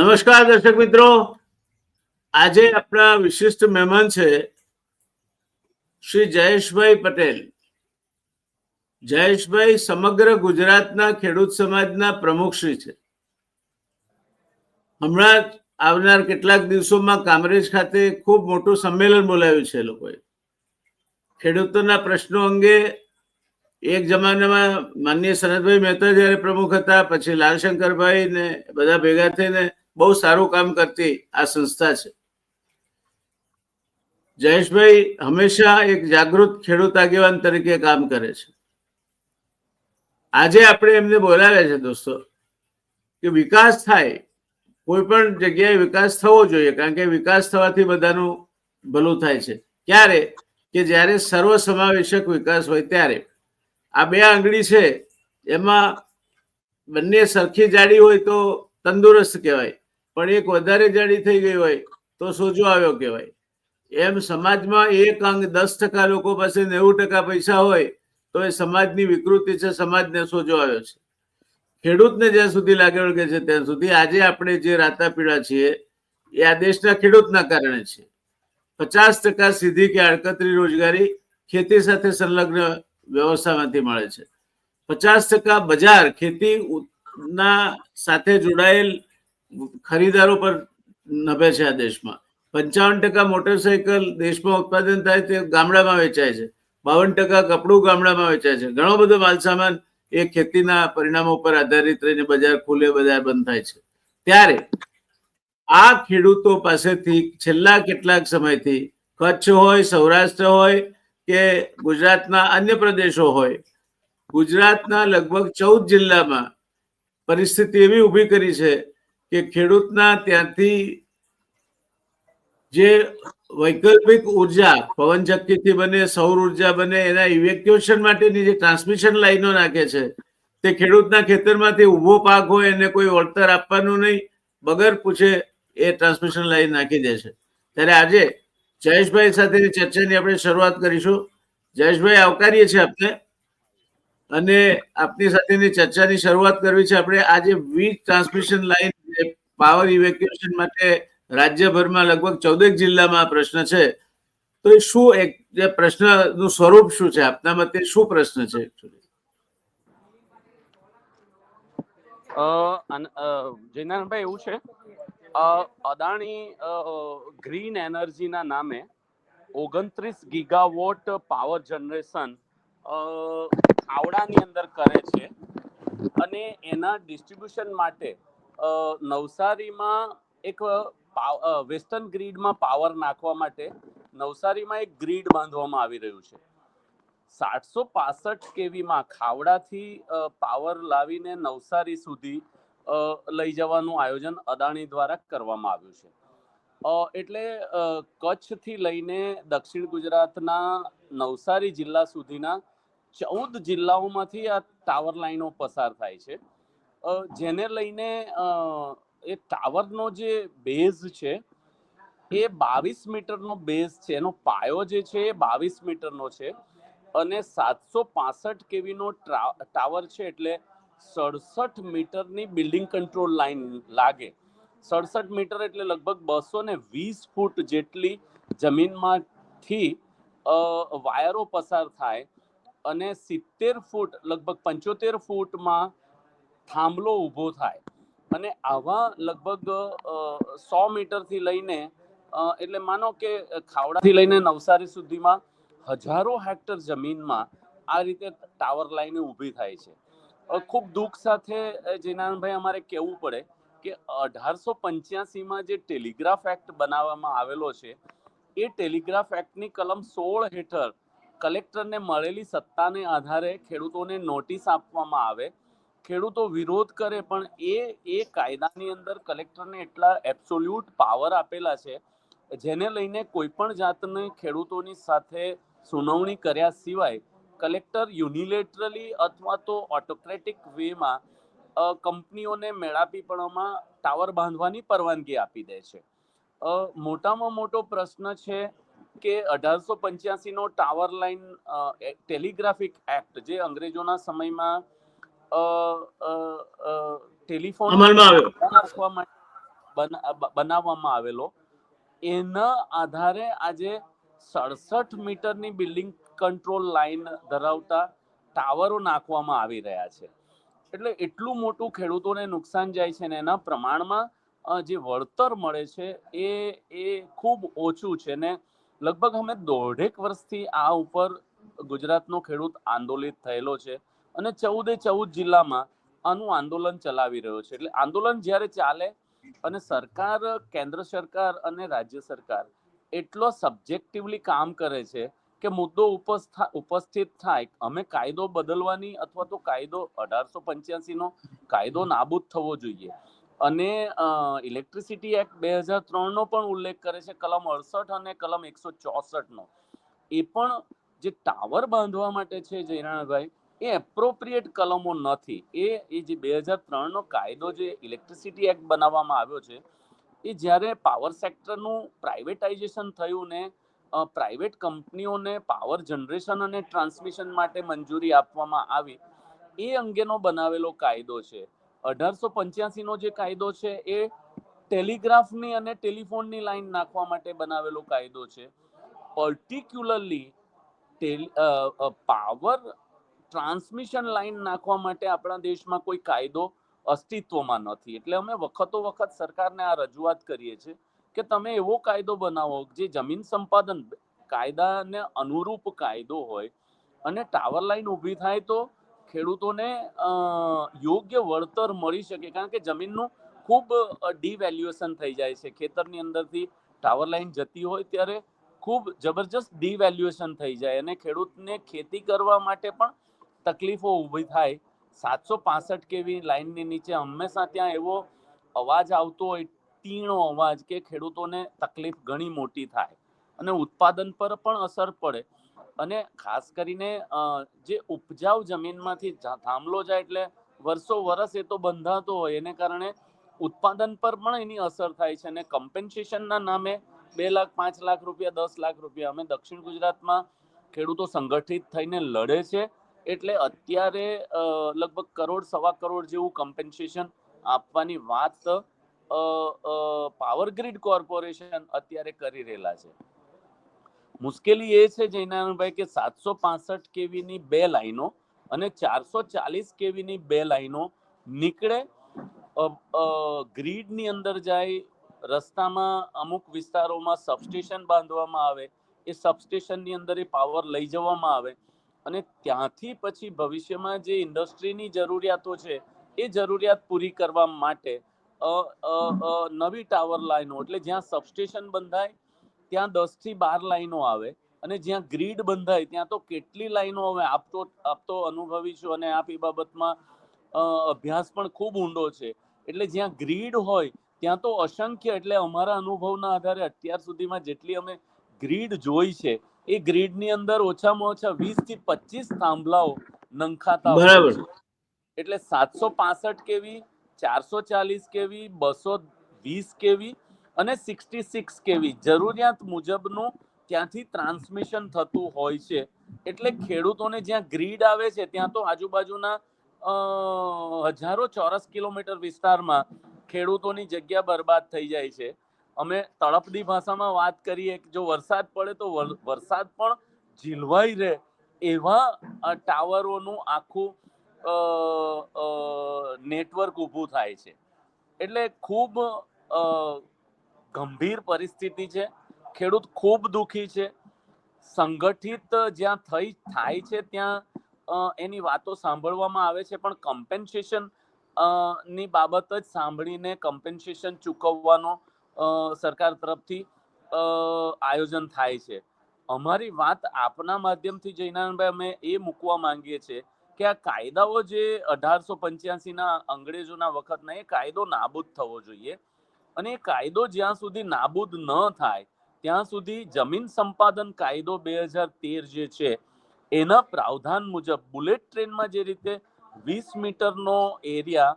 નમસ્કાર દર્શક મિત્રો, આજે આપણા વિશિષ્ટ મહેમાન છે શ્રી જયેશભાઈ પટેલ. જયેશભાઈ સમગ્ર ગુજરાતના ખેડૂત સમાજના પ્રમુખશ્રી છે. હમણાં આવનાર કેટલાક દિવસોમાં કામરેજ ખાતે ખૂબ મોટું સંમેલન બોલાવ્યું છે લોકોએ. ખેડૂતોના પ્રશ્નો અંગે એક જમાનામાં માનનીય સનતભાઈ મહેતા જ્યારે પ્રમુખ હતા, પછી લાલશંકરભાઈ ને બધા ભેગા થઈને બહુ સારું કામ કરતી આ સંસ્થા છે. જયેશભાઈ હંમેશા એક જાગૃત ખેડૂત આગેવાન તરીકે કામ કરે છે. આજે આપણે એમને બોલાવ્યા છે દોસ્તો, કે વિકાસ થાય, કોઈ પણ જગ્યાએ વિકાસ થવો જોઈએ, કારણ કે વિકાસ થવાથી બધાનું ભલું થાય છે. ક્યારે? કે જ્યારે સર્વસમાવેશક વિકાસ હોય ત્યારે. આ બે આંગળી છે, એમાં બંને સરખી જાડી હોય તો તંદુરસ્ત કહેવાય, પણ એક વધારે જાડી થઈ ગઈ હોય તો સોજો આવ્યો કહેવાય. એમ સમાજમાં એક અંગ 10% લોકો પાસે 90% પૈસા હોય તો એ સમાજની વિકૃતિ છે, સમાજને સોજો આવ્યો છે. ખેડૂતને જ્યાં સુધી લાગે વળગે છે ત્યાં સુધી આજે આપણે જે રાતા પીડા છીએ એ આ દેશના ખેડૂતના કારણે છે. 50% સીધી કે આડકતરી રોજગારી ખેતી સાથે સંલગ્ન વ્યવસ્થામાંથી મળે છે. 50% બજાર ખેતીના સાથે જોડાયેલ ખરીદારો પર નભે છે આ દેશમાં. 55% મોટરસાયકલ દેશમાં ઉત્પાદન થાય તે ગામડામાં વેચાય છે. 52% કપડું ગામડામાં વેચાય છે. ઘણો બધો માલસામાન એ ખેતીના પરિણામો પર આધારિત રહીને બજાર ખુલે, બજાર બંધ થાય છે. ત્યારે આ ખેડૂતો પાસેથી છેલ્લા કેટલાક સમયથી કચ્છ હોય, સૌરાષ્ટ્ર હોય કે ગુજરાતના અન્ય પ્રદેશો હોય, ગુજરાતના લગભગ 14 જિલ્લામાં પરિસ્થિતિ એવી ઊભી કરી છે કે ખેડૂતના ત્યાંથી જે વૈકલ્પિક ઉર્જા પવનચક્કીથી બને, સૌર ઉર્જા બને, એના ઇવેક્યુએશન માટેની જે ટ્રાન્સમિશન લાઈનો નાખે છે, તે ખેડૂતના ખેતરમાંથી ઊભો પાક હોય એને કોઈ વળતર આપવાનું નહીં, વગર પૂછે એ ટ્રાન્સમિશન લાઈન નાખી દે છે. ત્યારે આજે જયેશભાઈ સાથેની ચર્ચાની આપણે શરૂઆત કરીશું. જયેશભાઈ, આવકારીએ છીએ આપને અને આપની સાથેની ચર્ચાની શરૂઆત કરવી છે આપણે. આજે વીજ ટ્રાન્સમિશન લાઈન પાવર ઇવેક્યુએશન માટે રાજ્યભરમાં લગભગ 14 જિલ્લામાં આ પ્રશ્ન છે. તો એ શું, એક જે પ્રશ્નનું સ્વરૂપ શું છે આપના મતે, શું પ્રશ્ન છે? જયનારાયણભાઈ, એવું છે, અદાણી ગ્રીન એનર્જીના નામે 29 ગીગાવોટ પાવર જનરેશન ખાવડાની અંદર કરે છે અને એના ડિસ્ટ્રીબ્યુશન માટે નવસારીમાં એક વેસ્ટર્ન ગ્રીડમાં પાવર નાખવા માટે નવસારીમાં એક ગ્રીડ બાંધવામાં આવી રહ્યું છે. 765 કેવીમાં ખાવડાથી પાવર લાવીને નવસારી સુધી લઈ જવાનું આયોજન અદાણી દ્વારા કરવામાં આવ્યું છે. એટલે કચ્છથી લઈને દક્ષિણ ગુજરાતના નવસારી જિલ્લા સુધીના 14 જિલ્લાઓમાંથી આ ટાવર લાઈનો પસાર થાય છે, જેને લઈને એ ટાવરનો જે બેઝ છે એ 22 મીટરનો બેઝ છે. એનો પાયો જે છે એ 22 મીટરનો છે અને 765 કેવીનો ટાવર છે, એટલે 67 મીટરની બિલ્ડિંગ કંટ્રોલ લાઈન લાગે. 67 મીટર એટલે લગભગ 220 ફૂટ જેટલી જમીનમાંથી વાયરો પસાર થાય અને 70 ફૂટ, લગભગ 75 ફૂટમાં થાંભલો ઊભો થાય. અને આવા લગભગ 100 મીટરથી લઈને, એટલે માનો કે ખાવડાથી લઈને નવસારી સુધીમાં હજારો હેક્ટર જમીનમાં આ રીતે ટાવર લાઈન ઊભી થાય છે. ખૂબ દુઃખ સાથે જયનારાયણભાઈ અમારે કહેવું પડે કે 1885માં જે ટેલિગ્રાફ એક્ટ બનાવવામાં આવેલો છે, એ ટેલિગ્રાફ એક્ટની કલમ 16 હેઠળ કલેક્ટરને મળેલી સત્તાને આધારે ખેડૂતોને નોટિસ આપવામાં આવે, ખેડૂતો વિરોધ કરે, પણ એ કાયદાની અંદર કલેક્ટરને એટલા એબ્સોલ્યુટ પાવર આપેલા છે જેને લઈને કોઈ પણ જાતની ખેડૂતોની સાથે સુનાવણી કર્યા સિવાય કલેક્ટર યુનિલેટરલી અથવા તો ઓટોક્રેટિક વેમાં કંપનીઓને મેળાપીપણામાં ટાવર બાંધવાની પરવાનગી આપી દે છે. મોટામાં મોટો પ્રશ્ન છે કે 1885નો ટાવર લાઈન ટેલિગ્રાફિક એક્ટ, જે અંગ્રેજોના સમયમાં ટેલિફોન અમલમાં આવ્યો, રાખવા માટે બનાવવામાં આવેલો, એના આધારે આજે 67 મીટરની બિલ્ડિંગ કંટ્રોલ લાઈન ધરાવતા ટાવરો નાખવામાં આવી રહ્યા છે. એટલે એટલું મોટું ખેડૂતોને નુકસાન જાય છે ને એના પ્રમાણમાં જે વળતર મળે છે એ ખૂબ ઓછું છે. ને લગભગ અમે 1.5 વર્ષથી આ ઉપર ગુજરાતનો ખેડૂત આંદોલિત થયેલો છે અને 14 જિલ્લામાં આનું આંદોલન ચલાવી રહ્યો છે. એટલે આંદોલન જ્યારે ચાલે અને સરકાર, કેન્દ્ર સરકાર અને રાજ્ય સરકાર એટલો સબ્જેક્ટિવલી કામ કરે છે કે મુદ્દો ઉપસ્થિત થાય, અમે કાયદો બદલવાની અથવા તો કાયદો 1885 નો કાયદો નાબૂદ થવો જોઈએ અને ઇલેક્ટ્રિસિટી એક્ટ 2003 નો પણ ઉલ્લેખ કરે છે, કલમ 68 અને કલમ 164 નો. એ પણ જે ટાવર બાંધવા માટે છે જયરાણભાઈ, એ એપ્રોપ્રિએટ કલમો નથી. એ જે 2003 નો કાયદો, જે ઇલેક્ટ્રિસિટી એક્ટ બનાવવામાં આવ્યો છે, એ જ્યારે પાવર સેક્ટરનું પ્રાઇવેટાઇઝેશન થયું ને પ્રાઇવેટ કંપનીઓને પાવર જનરેશન અને ટ્રાન્સમિશન માટે મંજૂરી આપવામાં આવી, એ અંગેનો બનાવેલો કાયદો છે. 1885 નો જે કાયદો છે એ ટેલિગ્રાફની અને ટેલિફોનની લાઈન નાખવા માટે બનાવેલો કાયદો છે. પર્ટિક્યુલરલી પાવર ટ્રાન્સમિશન લાઈન નાખવા માટે આપણા દેશમાં કોઈ કાયદો અસ્તિત્વમાં નથી. એટલે અમે વખતો વખત સરકારને આ રજૂઆત કરીએ છીએ કે તમે એવો કાયદો બનાવો જે જમીન સંપાદન કાયદાને અનુરૂપ કાયદો હોય અને ટાવર લાઈન ઊભી થાય તો ખેડૂતોને યોગ્ય વળતર મળી શકે. કારણ કે જમીનનું ખૂબ ડિવેલ્યુએશન થઈ જાય છે. ખેતરની અંદરથી ટાવર લાઈન જતી હોય ત્યારે ખૂબ જબરજસ્ત ડિવેલ્યુએશન થઈ જાય અને ખેડૂતને ખેતી કરવા માટે પણ તકલીફો ઊભી થાય. 765 કેવી લાઈનની નીચે હંમેશા ત્યાં એવો અવાજ આવતો હોય, તીણો અવાજ, કે ખેડૂતોને તકલીફ ઘણી મોટી થાય અને ઉત્પાદન પર પણ અસર પડે. અને ખાસ કરીને જે ઉપજાઉ જમીનમાંથી થાંભલો જાય એટલે વર્ષો વર્ષ એ તો બંધાતો હોય, એને કારણે ઉત્પાદન પર પણ એની અસર થાય છે. અને કમ્પેન્સેશનના નામે 2 લાખ, 5 લાખ રૂપિયા, 10 લાખ રૂપિયા, અમે દક્ષિણ ગુજરાતમાં ખેડૂતો સંગઠિત થઈને લડે છે. એટલે અત્યારે લગભગ 1.5 કરોડ જેવું કમ્પેન્સેશન આપવાની વાત પાવર ગ્રીડ કોર્પોરેશન અત્યારે કરી રહેલા છે. મુશ્કેલી એ છે જયનારાયણભાઈ કે 765 કેવીની 2 લાઈનો અને 440 કેવીની 2 લાઈનો નીકળે, ગ્રીડની અંદર જાય, રસ્તામાં અમુક વિસ્તારોમાં સબસ્ટેશન બાંધવામાં આવે, એ સબસ્ટેશનની અંદર એ પાવર લઈ જવામાં આવે અને ત્યાંથી પછી ભવિષ્યમાં જે ઇન્ડસ્ટ્રીની જરૂરિયાતો છે એ જરૂરિયાત પૂરી કરવા માટે નવી ટાવર લાઈનો, એટલે જ્યાં સબસ્ટેશન બંધાય ત્યાં 10 થી 12 લાઈનો આવે અને જ્યાં ગ્રીડ બંધાય ત્યાં તો કેટલી લાઈનો આવે. આપ તો અનુભવી છો અને આપ એ બાબતમાં અભ્યાસ પણ ખૂબ ઊંડો છે. એટલે જ્યાં ગ્રીડ હોય ત્યાં તો અસંખ્ય, એટલે અમારા અનુભવના આધારે અત્યાર સુધીમાં જેટલી અમે ગ્રીડ જોઈ છે એ ગ્રીડની અંદર ઓછામાં ઓછા 20 થી 25 થાંભલાઓ નંખાતા હોય છે. એટલે 765 કેવી, 440 કેવી, 220 કેવી અને 66 કેવી જરૂરિયાત મુજબનું ત્યાંથી ટ્રાન્સમિશન થતું હોય છે. એટલે ખેડૂતોને જ્યાં ગ્રીડ આવે છે ત્યાં તો આજુબાજુના હજારો ચોરસ કિલોમીટર વિસ્તારમાં ખેડૂતોની જગ્યા બરબાદ થઈ જાય છે. અમે તળપદી ભાષામાં વાત કરીએ કે જો વરસાદ પડે તો વરસાદ પણ ઝીલવાઈ રહે એવા ટાવરોનું આખું નેટવર્ક ઊભું થાય છે. એટલે ખૂબ ગંભીર પરિસ્થિતિ છે. ખેડૂત ખૂબ દુઃખી છે. સંગઠિત જ્યાં થાય છે ત્યાં એની વાતો સાંભળવામાં આવે છે, પણ કમ્પેન્સેશન ની બાબત જ સાંભળીને કમ્પેન્સેશન ચૂકવવાનો સરકાર તરફથી આયોજન થાય છે. અમારી વાત આપના માધ્યમથી જયનારાયણભાઈ અમે એ મૂકવા માંગીએ છીએ કે આ કાયદાઓ જે 1885 અંગ્રેજોના વખતના, એ કાયદો નાબૂદ થવો જોઈએ અને એ કાયદો જ્યાં સુધી નાબૂદ ન થાય ત્યાં સુધી જમીન સંપાદન કાયદો 2013 જે છે એના પ્રાવધાન મુજબ બુલેટ ટ્રેનમાં જે રીતે 20 મીટરનો એરિયા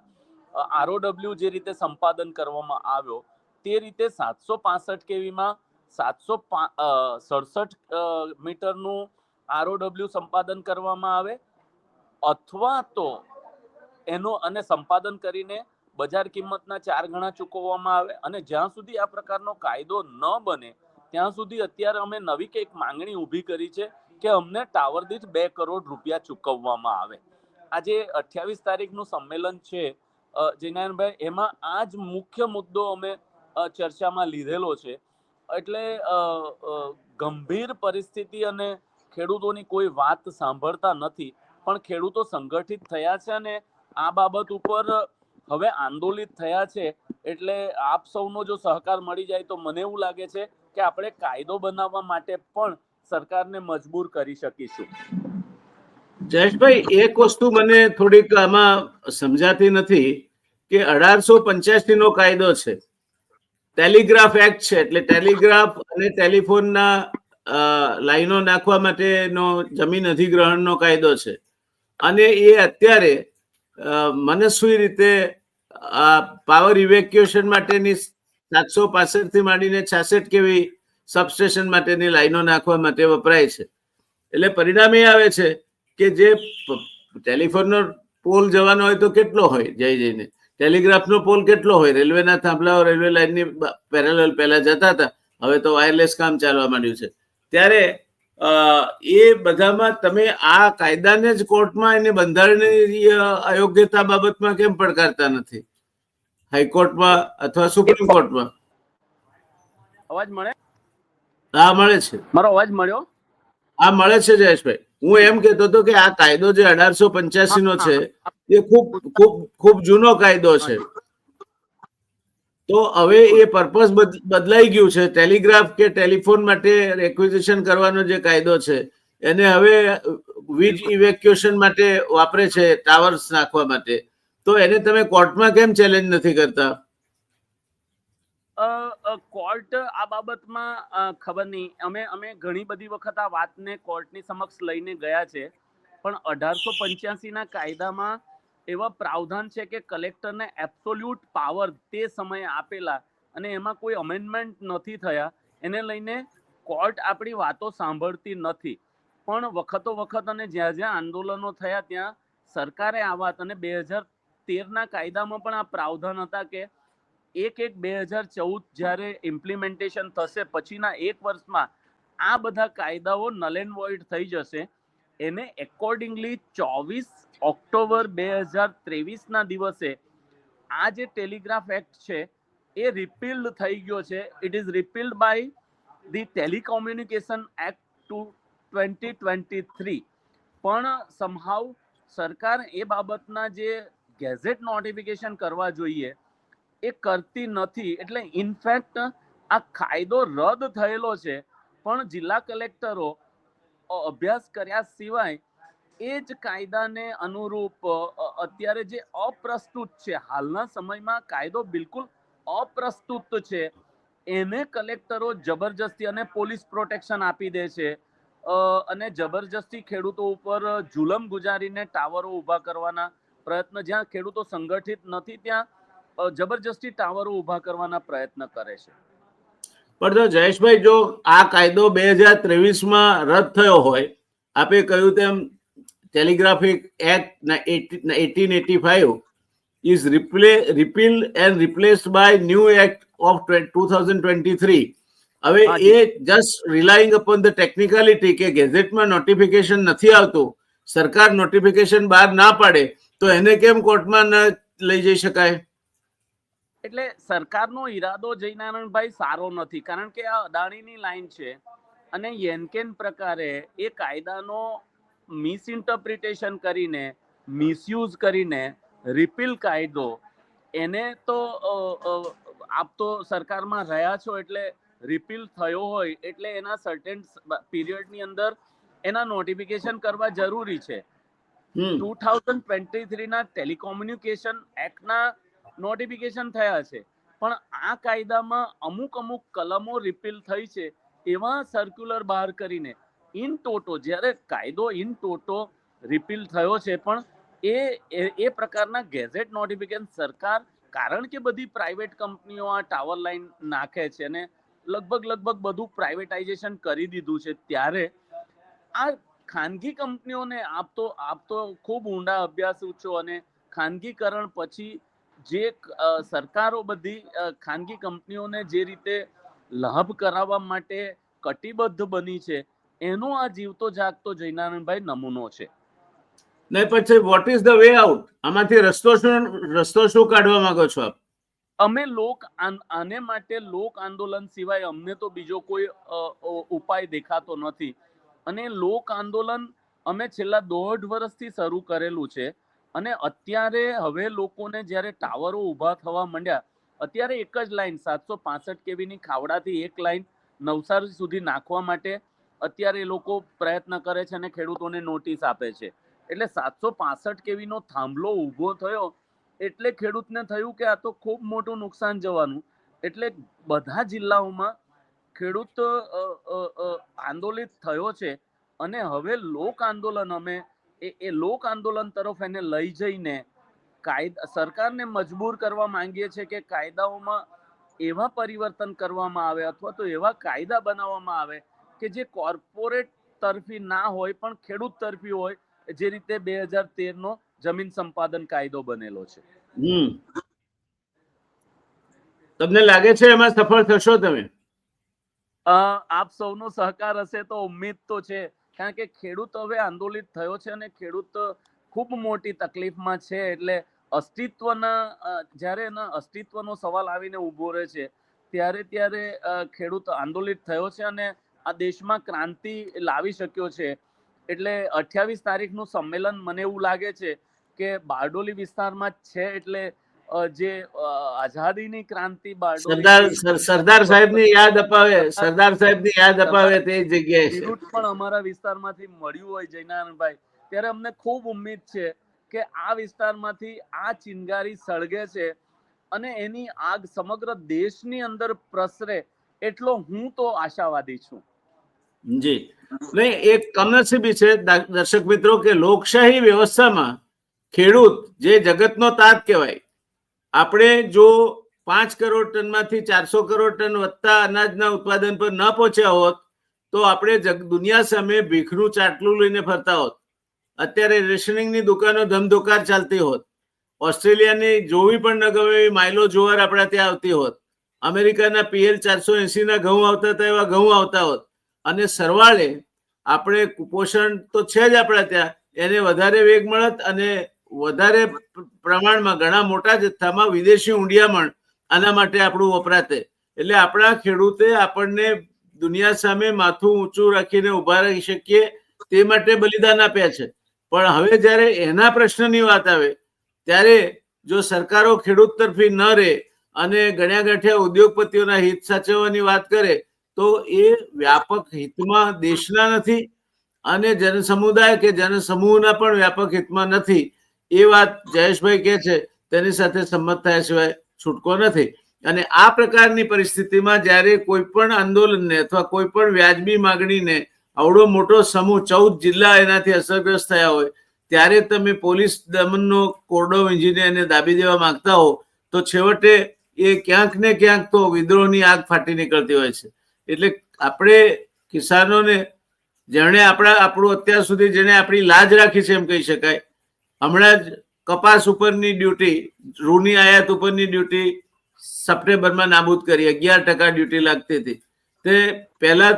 ROW જે રીતે સંપાદન કરવામાં આવ્યો તે રીતે 765 કેવીમાં 767 મીટરનું ROW સંપાદન કરવામાં આવે અથવા તો એનો અને સંપાદન કરીને બજાર કિંમતના 4 ગણા ચૂકવવામાં આવે, અને જ્યાં સુધી આ પ્રકારનો કાયદો ન બને ત્યાં સુધી અત્યારે અમે નવી કંઈક માંગણી ઊભી કરી છે કે અમને ટાવર દીઠ 2 કરોડ રૂપિયા ચૂકવવામાં આવે. આજે 28 તારીખનું સંમેલન છે જયનારાયણભાઈ, એમાં આ જ મુખ્ય મુદ્દો અમે ચર્ચામાં લીધેલો છે. એટલે ગંભીર પરિસ્થિતિ અને ખેડૂતોની કોઈ વાત સાંભળતા નથી, પણ ખેડૂતો સંગઠિત થયા છે અને આ બાબત ઉપર હવે આંદોલિત થયા છે. એટલે આપ સૌનો જો સહકાર મળી જાય તો મને એવું લાગે છે કે આપણે કાયદો બનાવવા માટે પણ સરકારને મજબૂર કરી શકીશું. જયેશભાઈ, એક વસ્તુ મને થોડીક આમાં સમજાતી નથી કે 1885 નો કાયદો છે, ટેલિગ્રાફ એક્ટ છે, એટલે ટેલિગ્રાફ અને ટેલિફોનના લાઈનો નાખવા માટેનો જમીન અધિગ્રહણનો કાયદો છે, અને એ અત્યારે મનસ્વી રીતે પાવર ઇવેક્યુએશન માટેની 765 થી માંડીને 66 કેવી સબસ્ટેશન માટેની લાઈનો નાખવા માટે વપરાય છે. એટલે પરિણામ એ આવે છે કે જે ટેલિફોનનો પોલ જવાનો હોય તો કેટલો હોય જઈને, ટેલિગ્રાફનો પોલ કેટલો હોય, રેલવેના થાંભલાઓ રેલવે લાઈનની પેરેલલ પહેલા જતા હતા, હવે તો વાયરલેસ કામ ચાલવા માંડ્યું છે. ત્યારે એ બધામાં તમે આ કાયદાને જ કોર્ટમાં એને બંધારણીય અયોગ્યતા બાબતમાં કેમ પડકારતા નથી, હાઈકોર્ટમાં અથવા સુપ્રીમ કોર્ટમાં? અવાજ મળે? હા, મળે છે. મારો અવાજ મળ્યો? હા, મળે છે જયેશભાઈ. હું એમ કહેતો હતો કે આ કાયદો જે 1885 નો છે એ ખૂબ ખૂબ ખૂબ જૂનો કાયદો છે. તો હવે એ પર્પઝ બદલાઈ ગયું છે. ટેલિગ્રાફ કે ટેલિફોન માટે એક્વિઝિશન કરવાનો જે કાયદો છે એને હવે વીજ ઇવેક્યુએશન માટે વાપરે છે, ટાવર્સ નાખવા માટે. તો એને તમે કોર્ટમાં કેમ ચેલેન્જ નથી કરતા? કોર્ટ આ બાબતમાં ખબર નહીં, અમે ઘણી બધી વખત આ વાતને કોર્ટની સમક્ષ લઈને ગયા છે, પણ 1885 ના કાયદામાં એવા પ્રાવધાન છે કે કલેક્ટરને એબ્સોલ્યુટ પાવર તે સમયે આપેલા, અને એમાં કોઈ અમેન્ડમેન્ટ નથી થયા. એને લઈને કોર્ટ આપણી વાતો સાંભળતી નથી. પણ વખતો વખત અને જ્યાં જ્યાં આંદોલનો થયા ત્યાં સરકારે આ વાત, અને 2013 ના કાયદામાં પણ આ પ્રાવધાન હતા કે 1/1/2014 જ્યારે ઇમ્પ્લિમેન્ટેશન થશે પછીના 1 વર્ષમાં આ બધા કાયદાઓ નલ એન્ડ વોઇડ થઈ જશે. એને એકોર્ડિંગલી 24 ઓક્ટોબર 2023 ના દિવસે આ જે ટેલિગ્રાફ એક્ટ છે એ રિપીલ્ડ થઈ ગયો છે. It is repealed by the telecommunication act 2023. પણ સમહાવ સરકાર એ બાબતના જે ગેઝેટ નોટિફિકેશન કરવા જોઈએ એ કરતી નથી. એટલે ઇનફેક્ટ આ કાયદો રદ થયેલો છે, પણ જિલ્લા કલેક્ટરો અભ્યાસ કર્યા સિવાય એ જ કાયદાને અનુરૂપ અત્યારે જે અપ્રસ્તુત છે, હાલના સમયમાં કાયદો બિલકુલ અપ્રસ્તુત છે, એને કલેક્ટરો જબરજસ્તી અને પોલીસ પ્રોટેક્શન આપી દે છે, અને જબરજસ્તી ખેડૂતો ઉપર જુલમ ગુજારીને ટાવરો ઊભા કરવાના પ્રયત્ન, જ્યાં ખેડૂતો સંગઠિત નથી ત્યાં જબરજસ્તી ટાવરો ઊભા કરવાના પ્રયત્ન કરે છે. પણ જો જયેશભાઈ, જો આ કાયદો 2023માં રદ થયો હોય, આપે કહ્યું તેમ ટેલિગ્રાફિક act 1885 is repealed and replaced by new act of 2023. હવે એ જસ્ટ રિલાઇંગ અપોન ધ ટેકનિકાલિટી કે ગેઝેટમાં નોટિફિકેશન નથી આવતું, સરકાર નોટિફિકેશન બહાર ના પાડે તો એને કેમ કોર્ટમાં ન લઈ જઈ શકાય? એટલે સરકારનો ઈરાદો જયનારાયણભાઈ સારો નથી, કારણ કે આ અદાણીની લાઈન છે, અને યેનકેન પ્રકારે એ કાયદાનો મિસઇન્ટરપ્રિટેશન કરીને, મિસયુઝ કરીને રિપીલ કાયદો, એને તો આપ તો સરકારમાં રહ્યા છો એટલે રિપીલ થયો હોય એટલે એના સર્ટેન પીરિયડની અંદર એના નોટિફિકેશન કરવા જરૂરી છે. 2023 ના ટેલિકોમ્યુનિકેશન એક્ટના નોટિફિકેશન થયા છે, પણ આ કાયદામાં અમુક કલમો રિપીલ થઈ છે એવા સર્ક્યુલર બહાર કરીને ઇન ટોટો, જ્યારે કાયદો ઇન ટોટો રિપીલ થયો છે, પણ એ પ્રકારના ગેઝેટ નોટિફિકેશન સરકાર, કારણ કે બધી પ્રાઇવેટ કંપનીઓ આ ટાવર લાઈન નાખે છે અને લગભગ બધું પ્રાઇવેટાઇઝેશન કરી દીધું છે, ત્યારે આ ખાનગી કંપનીઓને આપ તો ખૂબ ઊંડા અભ્યાસુ છો, અને ખાનગીકરણ પછી જે સરકારો બધી ખાનગી કંપનીઓને જે રીતે લાભ કરાવવા માટે કટિબદ્ધ બની છે, એનો આ જીવતો જાગતો જયનારાયણભાઈ નમૂનો છે. ને પછી what is the way out? આમાંથી રસ્તો શું કાઢવા માંગો છો આપ? અમે આને માટે લોક આંદોલન સિવાય અમને તો બીજો કોઈ ઉપાય દેખાતો નથી. અને લોક આંદોલન અમે છેલ્લા 1.5 વર્ષથી શરૂ કરેલું છે. અને અત્યારે હવે લોકોને જ્યારે ટાવરો ઊભા થવા માંડ્યા, અત્યારે એક જ લાઈન 765 કેવીની ખાવડાથી એક લાઈન નવસારી સુધી નાખવા માટે અત્યારે એ લોકો પ્રયત્ન કરે છે અને ખેડૂતોને નોટિસ આપે છે. એટલે 765 કેવીનો થાંભલો ઊભો થયો એટલે ખેડૂતને થયું કે આ તો ખૂબ મોટું નુકસાન જવાનું. એટલે બધા જિલ્લાઓમાં ખેડૂત આંદોલિત થયો છે. અને હવે લોક આંદોલન અમે એ લોક આંદોલન તરફ એને લઈ જઈને સરકારને મજબૂર કરવા માંગીએ છીએ કે કાયદાઓમાં એવા પરિવર્તન કરવામાં આવે અથવા તો એવા કાયદા બનાવવામાં આવે કે જે કોર્પોરેટ તરફી ના હોય પણ ખેડૂત તરફી હોય, જે રીતે 2013 જમીન સંપાદન કાયદો બનેલો છે. તમને લાગે છે એમાં સફળ થશો તમે? આપ સૌનો સહકાર હશે તો ઉમ્મીદ તો છે, કારણ કે ખેડૂત હવે આંદોલિત થયો છે અને ખેડૂત ખૂબ મોટી તકલીફમાં છે. એટલે જ્યારે એના અસ્તિત્વનો સવાલ આવીને ઉભો રહે છે ત્યારે ખેડૂત આંદોલિત થયો છે અને આ દેશમાં ક્રાંતિ લાવી શક્યો છે. એટલે 28 તારીખનું સંમેલન મને એવું લાગે છે કે બારડોલી વિસ્તારમાં જ છે. એટલે જે આઝાદીની ક્રાંતિ સરદાર સાહેબની યાદ અપાવે તે જગ્યાએ વિરુદ્ધ પણ અમારા વિસ્તારમાંથી મળ્યું હોય જયનારાયણભાઈ, ત્યારે અમને ખૂબ ઉમ્મીદ છે કે આ વિસ્તારમાંથી આ ચિનગારી સળગે છે અને એની આગ સમગ્ર દેશની અંદર પ્રસરે એટલો હું તો આશાવાદી છું. જી નહીં, એક કમનસીબી છે દર્શક મિત્રો કે લોકશાહી વ્યવસ્થામાં ખેડૂત જે જગતનો તાત કહેવાય, આપણે જો 5 કરોડ ટનમાંથી 400 કરોડ ટન વધતા અનાજના ઉત્પાદન પર ન પહોંચ્યા હોત તો આપણે દુનિયા સામે ભીખનું ચાટલું લઈને ફરતા હોત. અત્યારે રેશનિંગની દુકાનો ધમધોકાર ચાલતી હોત. ઓસ્ટ્રેલિયાની જોવી પણ ન ગમે એવી માઇલો જુવાર આપણા ત્યાં આવતી હોત. અમેરિકાના PL 480ના ઘઉં આવતા હતા એવા ઘઉં આવતા હોત. અને સરવાળે આપણે કુપોષણ તો છે જ આપણા ત્યાં, એને વધારે વેગ મળત અને વધારે પ્રમાણમાં ઘણા મોટા જથ્થામાં વિદેશી ઊંડિયામણ આના માટે આપણું વપરાતે. એટલે આપણા ખેડૂતે આપણને દુનિયા સામે માથું ઊંચું રાખીને ઉભા રહી શકીએ તે માટે બલિદાન આપ્યા છે. પણ હવે જ્યારે એના પ્રશ્નની વાત આવે ત્યારે જો સરકારો ખેડૂત તરફી ન રહે અને ગણ્યા ગાંઠ્યા ઉદ્યોગપતિઓના હિત સાચવવાની વાત કરે તો એ વ્યાપક હિતમાં દેશના નથી અને જનસમુદાય કે જનસમૂહના પણ વ્યાપક હિતમાં નથી. એ વાત જયેશભાઈ કહે છે તેની સાથે સંમત થયા સિવાય છૂટકો નથી. અને આ પ્રકારની પરિસ્થિતિમાં જ્યારે કોઈ પણ આંદોલનને અથવા કોઈ પણ વ્યાજબી માગણીને આવડો મોટો સમૂહ 14 જિલ્લા એનાથી અસરગ્રસ્ત થયા હોય ત્યારે તમે પોલીસ દમનનો કોરડો વીંજીને એને દાબી દેવા માંગતા હો તો છેવટે એ ક્યાંક ને ક્યાંક તો વિદ્રોહની આગ ફાટી નીકળતી હોય છે. એટલે આપણે કિસાનોને જેણે આપણું અત્યાર સુધી જેણે આપણી લાજ રાખી છે એમ કહી શકાય. હમણાં જ કપાસ ઉપરની ડ્યુટી, રૂની આયાત ઉપરની ડ્યુટી સપ્ટેમ્બરમાં નાબૂદ કરી. 11% ડ્યુટી લાગતી હતી તે પહેલા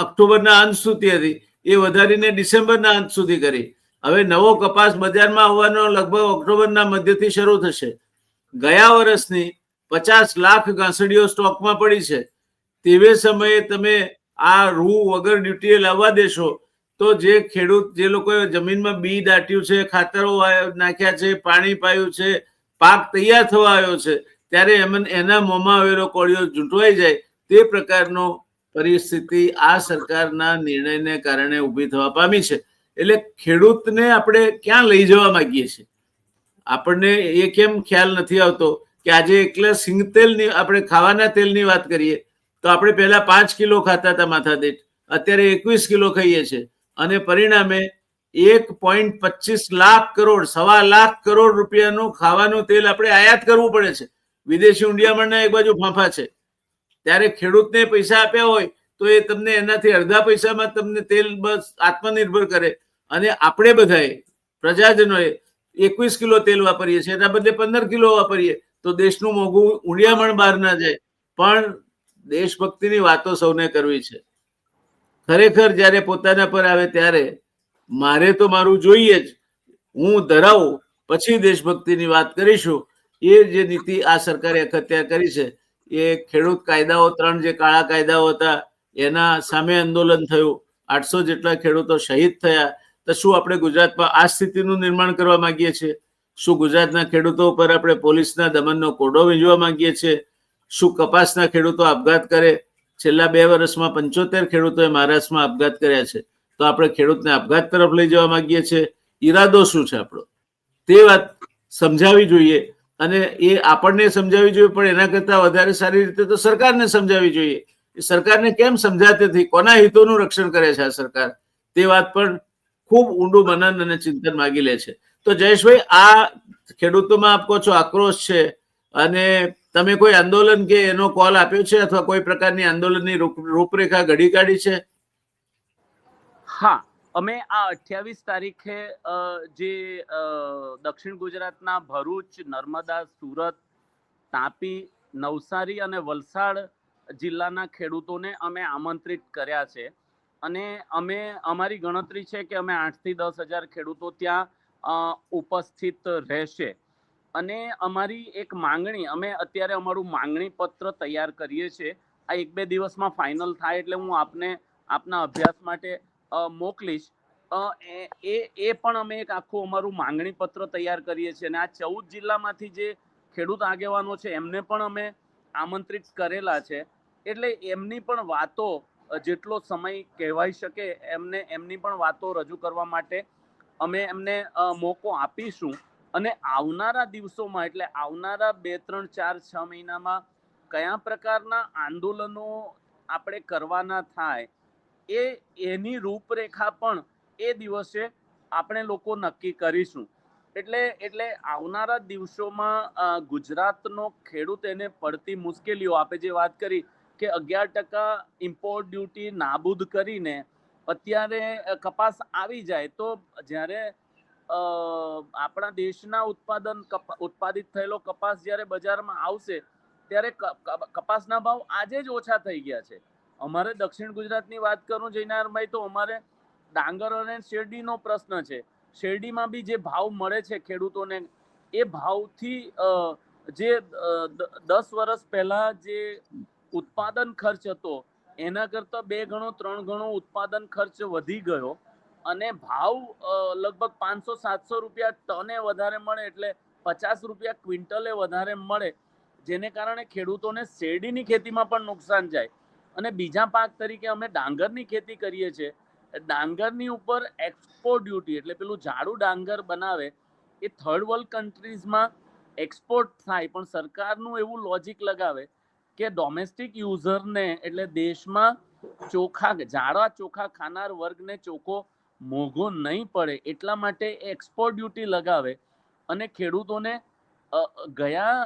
ઓક્ટોબરના અંત સુધી હતી, એ વધારીને ડિસેમ્બરના અંત સુધી કરી. હવે નવો કપાસ બજારમાં આવવાનો લગભગ ઓક્ટોબરના મધ્યથી શરૂ થશે. ગયા વર્ષની 50 લાખ ઘાસડીઓ સ્ટોકમાં પડી છે. તેવે સમયે તમે આ રૂ વગર ડ્યુટીએ લાવવા દેશો તો જે ખેડૂત, જે લોકોએ જમીનમાં બી દાટ્યું છે, ખાતરો નાખ્યા છે, પાણી પાયું છે, પાક તૈયાર થવા આવ્યો છે, ત્યારે એના મોંમાં આવેલો કોળિયો ઝૂંટવાઈ જાય તે પ્રકારનો પરિસ્થિતિ આ સરકારના નિર્ણયને કારણે ઊભી થવા પામી છે. એટલે ખેડૂતને આપણે ક્યાં લઈ જવા માંગીએ છીએ? આપણને એ કેમ ખ્યાલ નથી આવતો કે આજે એકલા સિંગ તેલની, આપણે ખાવાના તેલની વાત કરીએ તો આપણે પહેલા 5 કિલો ખાતા હતા માથા દીઠ, અત્યારે 21 કિલો ખાઈએ છીએ. અને પરિણામે 1.25 લાખ કરોડ, 1.25 લાખ કરોડ રૂપિયાનું ખાવાનું તેલ આપણે આયાત કરવું પડે છે. વિદેશી ઊંડિયામણના એક બાજુ ફાંફા છે, ત્યારે ખેડૂતને પૈસા આપ્યા હોય તો એ તમને એનાથી અડધા પૈસામાં તમને તેલ બસ આત્મનિર્ભર કરે. અને આપણે બધાએ પ્રજાજનોએ 21 કિલો તેલ વાપરીએ છીએ, એના બદલે 15 કિલો વાપરીએ તો દેશનું મોંઘું ઊંડિયામણ બહાર ના જાય. પણ દેશભક્તિની વાતો સૌને કરવી છે. ખરેખર જ્યારે પોતાના પર આવે ત્યારે મારે તો મારું જોઈએ જ, હું ધરાવું પછી દેશભક્તિની વાત કરીશું. એ જે નીતિ આ સરકારે અખત્યાર કરી છે, એ ખેડૂત કાયદાઓ 3 જે કાળા કાયદાઓ હતા એના સામે આંદોલન થયું, 800 જેટલા ખેડૂતો શહીદ થયા. તો શું આપણે ગુજરાતમાં આ સ્થિતિનું નિર્માણ કરવા માંગીએ છીએ? શું ગુજરાતના ખેડૂતો ઉપર આપણે પોલીસના દમનનો કોડો વીંજવા માંગીએ છીએ? શું કપાસના ખેડૂતો આપઘાત કરે? છેલ્લા 2 વર્ષમાં 75 ખેડૂતોએ મહારાષ્ટ્રમાં આપઘાત કર્યા છે. તો આપણે ખેડૂતને આપઘાત તરફ લઈ જવા માંગીએ છીએ? ઈરાદો શું છે આપણો? તે વાત સમજાવી જોઈએ. અને એ આપણને સમજાવી જોઈએ, પણ એના કરતા વધારે સારી રીતે તો સરકારને સમજાવી જોઈએ. સરકારને કેમ સમજાતી નથી? કોના હિતોનું રક્ષણ કરે છે આ સરકાર? તે વાત પણ ખૂબ ઊંડું મનન અને ચિંતન માગી લે છે. તો જયેશભાઈ, આ ખેડૂતોમાં આપ કહો છો આક્રોશ છે, અને તમે કોઈ આંદોલન કે એનો કોલ આપ્યો છે અથવા કોઈ પ્રકારની આંદોલનની રૂપરેખા ઘડી કાઢી છે? હા, અમે આ 28 તારીખે જે દક્ષિણ ગુજરાતના ભરૂચ, નર્મદા, સુરત, તાપી, નવસારી અને વલસાડ જિલ્લાના ખેડૂતોને અમે આમંત્રિત કર્યા છે. અને અમારી ગણતરી છે કે અમે 8 થી 10 હજાર ખેડૂતો ત્યાં ઉપસ્થિત રહેશે. અને અમારી એક માંગણી, અમે અત્યારે અમારું માંગણી પત્ર તૈયાર કરીએ છીએ. આ 1-2 દિવસમાં ફાઇનલ થાય એટલે હું આપના અભ્યાસ માટે મોકલીશ. એ પણ અમે એક આખું અમારું માંગણી પત્ર તૈયાર કરીએ છીએ. અને આ 14 જિલ્લામાંથી જે ખેડૂત આગેવાનો છે એમને પણ અમે આમંત્રિત કરેલા છે. એટલે એમની પણ વાતો, જેટલો સમય કહેવાઈ શકે એમની પણ વાતો રજૂ કરવા માટે અમે એમને મોકો આપીશું. અને આવનારા દિવસોમાં, એટલે આવનારા 2, 3, 4, 6 મહિનામાં કયા પ્રકારના આંદોલનો આપણે કરવાના થાય એની રૂપરેખા પણ એ દિવસે આપણે લોકો નક્કી કરીશું. એટલે આવનારા દિવસોમાં ગુજરાતનો ખેડૂત એને પડતી મુશ્કેલીઓ, આપણે જે વાત કરી કે 11% ઇમ્પોર્ટ ડ્યુટી નાબૂદ કરીને અત્યારે કપાસ આવી જાય, તો જ્યારે આપણા દેશના ઉત્પાદિત થયેલો કપાસ જ્યારે બજારમાં આવશે ત્યારે કપાસના ભાવ આજે જ ઓછા થઈ ગયા છે. અમારે દક્ષિણ ગુજરાતની વાત કરું જયનારભાઈ, તો અમારે ડાંગર અને શેરડીનો પ્રશ્ન છે. શેરડીમાં બી જે ભાવ મળે છે ખેડૂતોને, એ ભાવથી જે 10 વર્ષ પહેલા જે ઉત્પાદન ખર્ચ હતો એના કરતા 2 ગણો 3 ગણો ઉત્પાદન ખર્ચ વધી ગયો. અને ભાવ લગભગ 500-700 રૂપિયા ટને વધારે મળે, એટલે 50 રૂપિયા ક્વિન્ટલે વધારે મળે, જેને કારણે ખેડૂતોને શેરડીની ખેતીમાં પણ નુકસાન જાય. અને બીજા પાક તરીકે અમે ડાંગરની ખેતી કરીએ છીએ. ડાંગરની ઉપર એક્સપોર્ટ ડ્યુટી, એટલે પેલું જાડું ડાંગર બનાવે એ થર્ડ વર્લ્ડ કન્ટ્રીઝમાં એક્સપોર્ટ થાય, પણ સરકારનું એવું લોજિક લગાવે કે ડોમેસ્ટિક યુઝરને, એટલે દેશમાં જાડા ચોખા ખાનાર વર્ગને ચોખ્ખો મોંઘો નહીં પડે એટલા માટે એક્સપોર્ટ ડ્યુટી લગાવે. અને ખેડૂતોને ગયા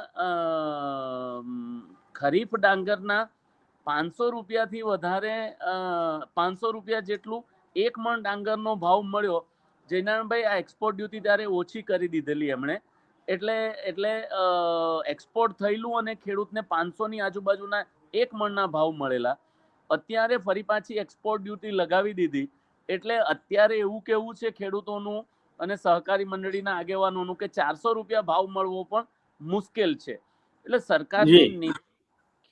ખરીફ ડાંગરના 500 રૂપિયાથી વધારે 500 રૂપિયા જેટલું 1 મણ ડાંગરનો ભાવ મળ્યો. જયનારાયણભાઈ, આ એક્સપોર્ટ ડ્યુટી ત્યારે ઓછી કરી દીધેલી એમણે. એટલે એક્સપોર્ટ થયેલું અને ખેડૂતને 500ની આજુબાજુના 1 મણના ભાવ મળેલા. અત્યારે ફરી પાછી એક્સપોર્ટ ડ્યુટી લગાવી દીધી. એટલે અત્યારે એવું કેવું છે ખેડૂતોનું અને સહકારી મંડળીના આગેવાનોનું કે 400 રૂપિયા ભાવ મળવો પણ મુશ્કેલ છે. એટલે સરકારની નીતિ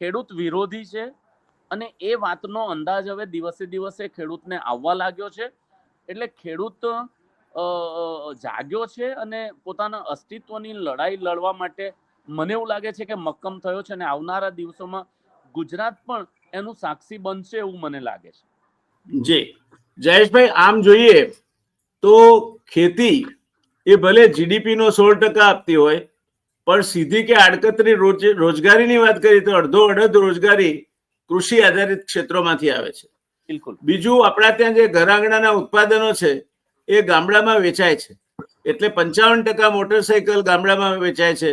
ખેડૂત વિરોધી છે. અને એ વાતનો અંદાજ હવે દિવસે દિવસે ખેડૂતને આવવા લાગ્યો છે. એટલે ખેડૂત જાગ્યો છે અને પોતાના અસ્તિત્વની લડાઈ લડવા માટે મને એવું લાગે છે કે મક્કમ થયો છે. અને આવનારા દિવસોમાં ગુજરાત પણ એનું સાક્ષી બનશે એવું મને લાગે છે. જી જયેશભાઈ, આમ જોઈએ તો ખેતી એ ભલે જીડીપી નો 16% આપતી હોય, પણ સીધી કે આડકતરી રોજગારીની વાત કરીએ તો અડધો રોજગારી કૃષિ આધારિત ક્ષેત્રોમાંથી આવે છે. બિલકુલ. બીજું, આપણા ત્યાં જે ઘર આંગણાના ઉત્પાદનો છે એ ગામડામાં વેચાય છે. એટલે 55% મોટરસાયકલ ગામડામાં વેચાય છે,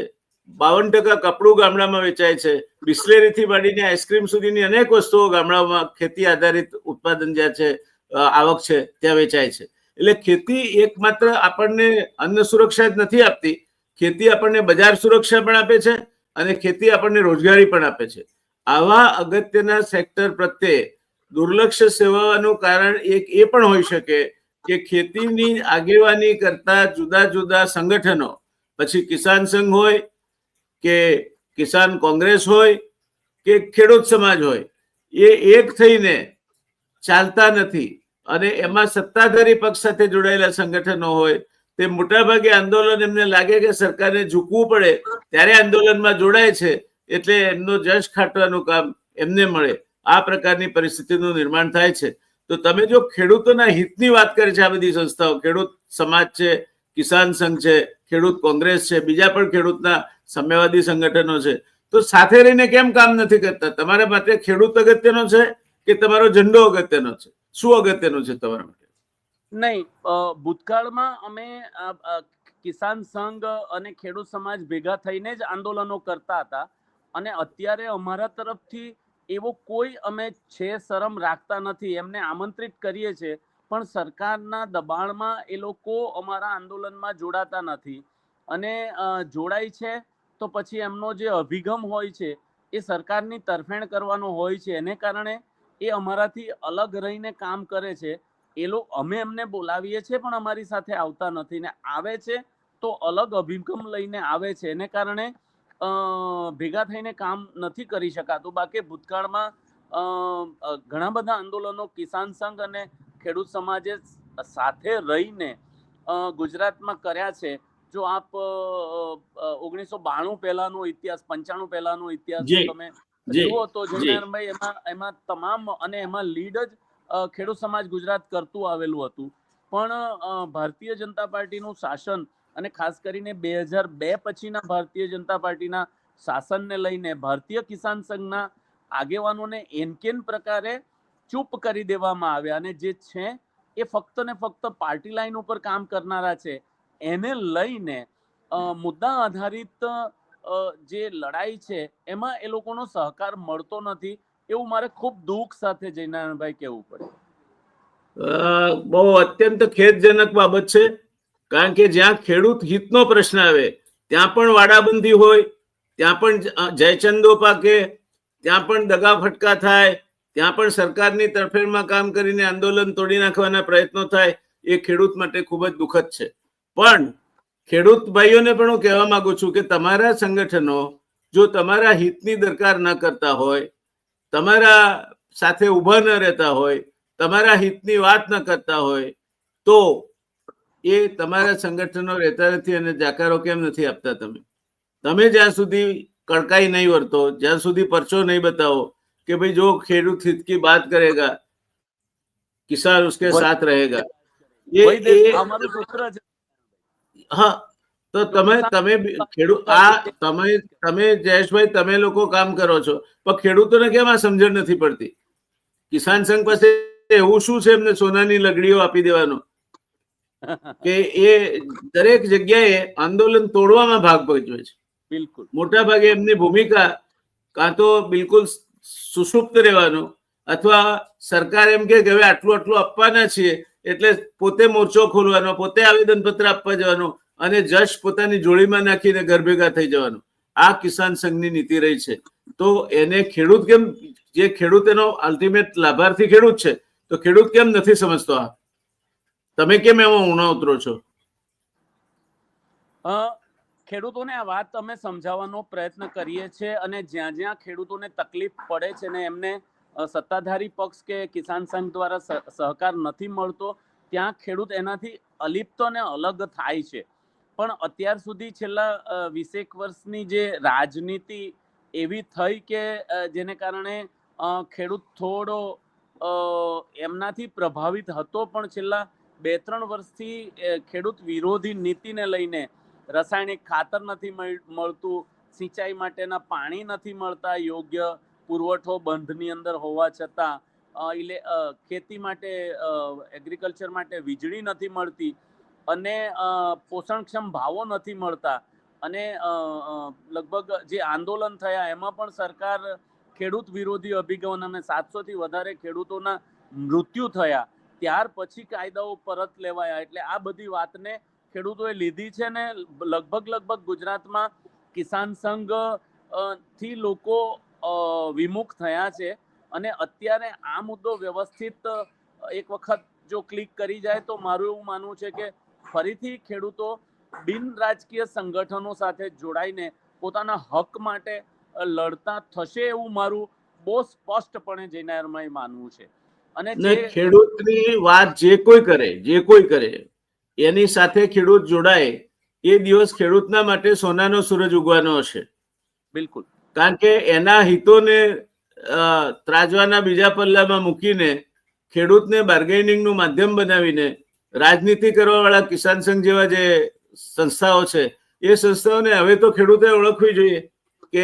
52% કપડું ગામડામાં વેચાય છે, બિસ્લેરીથી માંડીને આઈસ્ક્રીમ સુધીની અનેક વસ્તુઓ ગામડાઓમાં ખેતી આધારિત ઉત્પાદન જ્યાં છે, આવક છે ત્યાં વેચાય છે. એટલે ખેતી એકમાત્ર આપણને અન્ન સુરક્ષા જ નથી આપતી, ખેતી આપણને બજાર સુરક્ષા પણ આપે છે અને ખેતી આપણને રોજગારી પણ આપે છે. આવા અગત્યના સેક્ટર પ્રત્યે દુર્લક્ષ્ય સેવાનું કારણ એક એ પણ હોઈ શકે કે ખેતીની આગેવાની કરતા જુદા જુદા સંગઠનો, પછી કિસાન સંઘ હોય કે કિસાન કોંગ્રેસ હોય કે ખેડૂત સમાજ હોય, એ એક થઈને ચાલતા નથી અને એમાં સત્તાધારી પક્ષ સાથે જોડાયેલા સંગઠનો હોય તે મોટાભાગે આંદોલન એમને લાગે કે સરકારને ઝૂકવું પડે ત્યારે આંદોલનમાં જોડાય છે, એટલે એમનો જશ ખાટવાનું કામ એમને મળે. આ પ્રકારની પરિસ્થિતિનું નિર્માણ થાય છે. તો તમે જો ખેડૂતોના હિતની વાત કરે છે આ બધી સંસ્થાઓ, ખેડૂત સમાજ છે, કિસાન સંઘ છે, ખેડૂત કોંગ્રેસ છે, બીજા પણ ખેડૂતના સામ્યવાદી સંગઠનો છે, તો સાથે રહીને કેમ કામ નથી કરતા? તમારા માટે ખેડૂત અગત્યનો છે કે તમારો ઝંડો અગત્યનો છે? શું અગત્યનું છે તમારા માટે? નહીં, ભૂતકાળમાં અમે કિસાન સંઘ અને ખેડૂત સમાજ ભેગા થઈને જ આંદોલનો કરતા હતા અને અત્યારે અમારા તરફથી એવો કોઈ અમે છે શરમ રાખતા નથી. એમને આમંત્રિત કરીએ છીએ પણ સરકારના દબાણમાં એ લોકો અમારા આંદોલનમાં જોડાતા નથી અને જોડાય છે તો પછી એમનો જે અભિગમ હોય છે એ સરકારની તરફેણ કરવાનો હોય છે, એને કારણે એ અમારાથી અલગ રહીને કામ કરે છે. અમે એમને બોલાવીએ છીએ પણ અમારી સાથે આવતા નથી, ને આવે છે તો અલગ અભિગમ લઈને આવે છે, એને કારણે ભેગા થઈને કામ નથી કરી શકાતું. બાકી ભૂતકાળમાં ઘણા બધા આંદોલનો કિસાન સંઘ અને ખેડૂત સમાજે સાથે રહીને ગુજરાતમાં કર્યા છે. જો આપ 1992 પહેલાનો ઇતિહાસ, 95 પહેલાનો ઇતિહાસ તમે જુઓ તો જયનારાયણભાઈ એમાં તમામ, અને એમાં લીડ જ ખેડૂત સમાજ ગુજરાત કરતું આવેલું હતું. પણ ભારતીય જનતા પાર્ટીનું શાસન અને ખાસ કરીને 2002 પછીના ભારતીય જનતા પાર્ટીના શાસનને લઈને ભારતીય કિસાન સંઘના આગેવાનોને એનકેન પ્રકારે ચૂપ કરી દેવામાં આવ્યા અને જે છે એ ફક્ત ને ફક્ત પાર્ટી લાઈન ઉપર કામ કરનારા છે. એને લઈને મુદ્દા આધારિત જે લડાઈ છે એમાં એ લોકોનો સહકાર મળતો નથી, એવું મારે ખૂબ દુઃખ સાથે જયનારાયણભાઈ કહેવું પડે. બહુ અત્યંત ખેદજનક બાબત છે, કારણ કે જ્યાં ખેડૂત હિતનો પ્રશ્ન આવે ત્યાં પણ વાડાબંધી હોય, ત્યાં પણ જયચંદો પાકે, ત્યાં પણ દગા ફટકા થાય, ત્યાં પણ સરકારની તરફેણમાં કામ કરીને આંદોલન તોડી નાખવાના પ્રયત્નો થાય. એ ખેડૂત માટે ખૂબ જ દુઃખદ છે. પણ ખેડૂત ભાઈઓને પણ હું કહેવા માંગુ છું કે તમારા સંગઠનો જો તમારા હિતની દરકાર ન કરતા હોય, તમારા સાથે ઊભા ન રહેતા હોય, તમારા હિતની વાત ન કરતા હોય, તો એ તમારા સંગઠનો રહેતા નથી અને જાકારો કેમ નથી આપતા? તમે જ્યાં સુધી કડકાઈ નહીં વર્તો, જ્યાં સુધી પરચો નહીં બતાવો કે ભાઈ જો ખેડૂત હિત की बात करेगा किसान उसके साथ रहेगा, અમારું સૂત્ર છે. હા, તો તમે જયેશભાઈ, તમે લોકો કામ કરો છો પણ ખેડૂતોને કેમ આ સમજણ નથી પડતી? કિસાન સંઘ પાસે એવું શું છે એમને સોનાની લગડીઓ આપી દેવાનો કે એ દરેક જગ્યાએ આંદોલન તોડવામાં ભાગ ભજવે છે? બિલકુલ, મોટા ભાગે એમની ભૂમિકા કાં તો બિલકુલ સુષુપ્ત રહેવાનું, અથવા સરકાર એમ કે હવે આટલું આટલું આપવાના છીએ એટલે પોતે મોરચો ખોલવાનો, પોતે આવેદન પત્ર આપવા જવાનું અને જશ પોતાની જોડીમાં નાખીને ઘર ભેગા થઈ જવાનું. આ કિસાન સંઘની નીતિ રહી છે. તો એને ખેડૂત કેમ, જે ખેડૂત એનો અલ્ટિમેટ લાભાર્થી ખેડૂત છે, તો ખેડૂત કેમ નથી સમજતો? આ તમે કેમ એમાં ઊણા ઉતરો છો? ખેડૂતોને આ વાત અમે સમજાવવાનો પ્રયત્ન કરીએ છીએ અને જ્યાં જ્યાં ખેડૂતોને તકલીફ પડે છે ને એમને સત્તાધારી પક્ષ કે કિસાન સંઘ દ્વારા સહકાર નથી મળતો, ત્યાં ખેડૂત એનાથી અલિપ્ત અને અલગ થાય છે. પણ અત્યાર સુધી છેલ્લા 20 વર્ષની જે રાજનીતિ એવી થઈ કે જેને કારણે ખેડૂત થોડો એમનાથી પ્રભાવિત હતો, પણ છેલ્લા 2-3 વર્ષથી ખેડૂત વિરોધી નીતિને લઈને રાસાયણિક ખાતર નથી મળતું, સિંચાઈ માટેના પાણી નથી મળતા, યોગ્ય પુરવઠો બંધની અંદર હોવા છતાં ખેતી માટે, એગ્રીકલ્ચર માટે વીજળી નથી મળતી અને પોષણક્ષમ ભાવો નથી મળતા અને લગભગ જે આંદોલન થયા એમાં પણ સરકાર ખેડૂત વિરોધી અભિગમ અને 700 થી વધારે ખેડૂતોના મૃત્યુ થયા. ત્યાર પછી કાયદાઓ પરત લેવાયા. એટલે આ બધી વાતને ખેડૂતોએ લીધી છે ને લગભગ ગુજરાતમાં કિસાન સંઘ થી લોકો વિમુખ થયા છે. અને અત્યારે આ મુદ્દો વ્યવસ્થિત એક વખત જો ક્લિક કરી જાય તો મારું એવું માનવું છે કે ફરીથી ખેડૂતો બિન રાજકીય સંગઠનો સાથે જોડાઈને પોતાના હક માટે લડતા થશે એવું મારું બહુ સ્પષ્ટપણે જૈનાયરમાં માનવું છે. અને ખેડૂતની વાત જે કોઈ કરે એની સાથે ખેડૂત જોડાય એ દિવસ ખેડૂતના માટે સોનાનો સૂરજ ઉગવાનો હશે. બિલકુલ. કારણ કે એના હિતોને ત્રાજવાના બીજા પલ્લામાં મૂકીને ખેડૂતને બાર્ગેનિંગનું માધ્યમ બનાવીને રાજનીતિ કરવા વાળા કિસાન સંઘ જેવા જે સંસ્થાઓ છે એ સંસ્થાઓને હવે તો ખેડૂતે ઓળખવી જોઈએ કે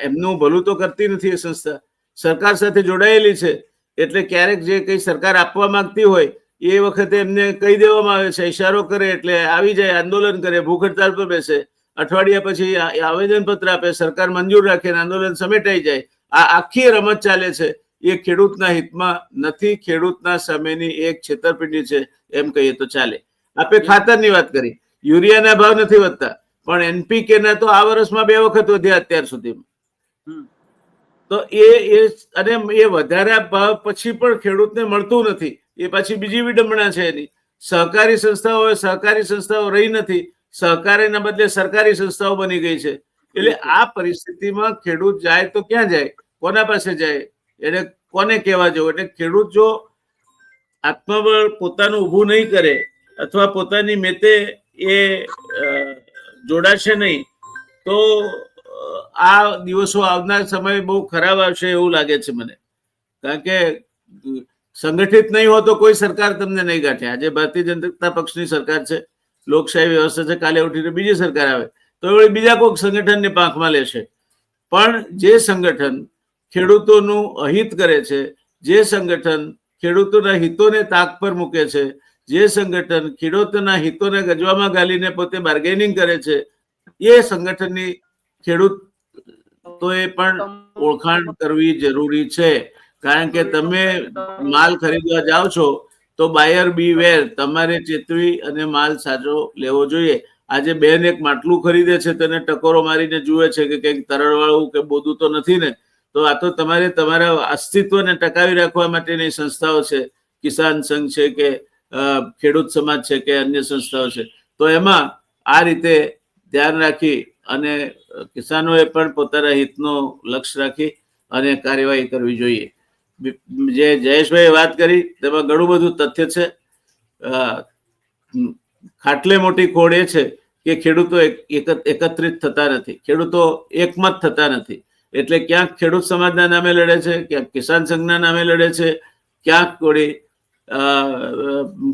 એમનું ભલું તો કરતી નથી. એ સંસ્થા સરકાર સાથે જોડાયેલી છે એટલે ક્યારેક જે કઈ સરકાર આપવા માંગતી હોય એ વખતે એમને કહી દેવામાં આવે છે, ઇશારો કરે એટલે આવી જાય, આંદોલન કરે, ભૂખ હડતાલ પર બેસે, અઠવાડિયા પછી આવેદન પત્ર આપે, સરકાર મંજૂર રાખે, આંદોલન સમેટાઈ જાય. આ આખી રમત ચાલે છે એ ખેડૂતના હિતમાં નથી, ખેડૂતના સામેની એક છેતરપિંડી છે એમ કહીએ તો ચાલે. આપે ખાતરની વાત કરી, યુરિયાના ભાવ નથી વધતા પણ એનપીકે ના તો આ વર્ષમાં 2 વખત વધ્યા અત્યાર સુધીમાં. તો એ વધારા ભાવ પછી પણ ખેડૂતને મળતું નથી. એ પાછી બીજી વિડંબણા છે એની. સહકારી સંસ્થાઓ રહી નથી, સહકારીના બદલે સરકારી સંસ્થાઓ બની ગઈ છે. એટલે આ પરિસ્થિતિમાં ખેડૂત જાય તો ક્યાં જાય, કોના પાસે જાય, એને કોને કહેવા જવું? એટલે ખેડૂત જો આત્મબળ પોતાનું ઊભું નહીં કરે અથવા પોતાની મેતે એ જોડાશે નહીં તો આ દિવસો આવનાર સમય બહુ ખરાબ આવશે એવું લાગે છે મને. કારણ કે સંગઠિત નહીં હો તો કોઈ સરકાર તમને નહીં ગાંઠે. આજે ભારતીય જનતા પક્ષની સરકાર છે, લોકશાહી વ્યવસ્થા છે, કાલે ઉઠીને બીજી સરકાર આવે તો એ બીજા કોઈક સંગઠનને પાંખમાં લેશે. પણ જે સંગઠન ખેડૂતોનું અહિત કરે છે, જે સંગઠન ખેડૂતોના હિતોને તાક પર મૂકે છે, જે સંગઠન ખેડૂતોના હિતોને ગજવામાં ગાલીને પોતે બાર્ગેનિંગ કરે છે, એ સંગઠનની ખેડૂતોએ પણ ઓળખાણ કરવી જરૂરી છે. કારણ કે તમે માલ ખરીદવા જાઓ છો તો બાયર બી વેર, તમારે ચેતવી અને માલ સાચો લેવો જોઈએ. આજે બેન એક માટલું ખરીદે છે, તેને ટકોરો મારીને જુએ છે કે કંઈક તરળવાળું કે બોધું તો નથી ને, તો આ તો તમારે તમારા અસ્તિત્વને ટકાવી રાખવા માટેની સંસ્થાઓ છે, કિસાન સંઘ છે કે ખેડૂત સમાજ છે કે અન્ય સંસ્થાઓ છે. તો એમાં આ રીતે ધ્યાન રાખી અને કિસાનોએ પણ પોતાના હિતનો લક્ષ્ય રાખી અને કાર્યવાહી કરવી જોઈએ. જે જયેશભાઈ વાત કરી તેમાં ઘણું બધું તથ્ય છે. ખાટલે મોટી ખોડ એ છે કે ખેડૂતો એકત્રિત થતા નથી, ખેડૂતો એકમત થતા નથી. એટલે ક્યાંક ખેડૂત સમાજના નામે લડે છે, ક્યાંક કિસાન સંઘના નામે લડે છે, ક્યાંક કોઈ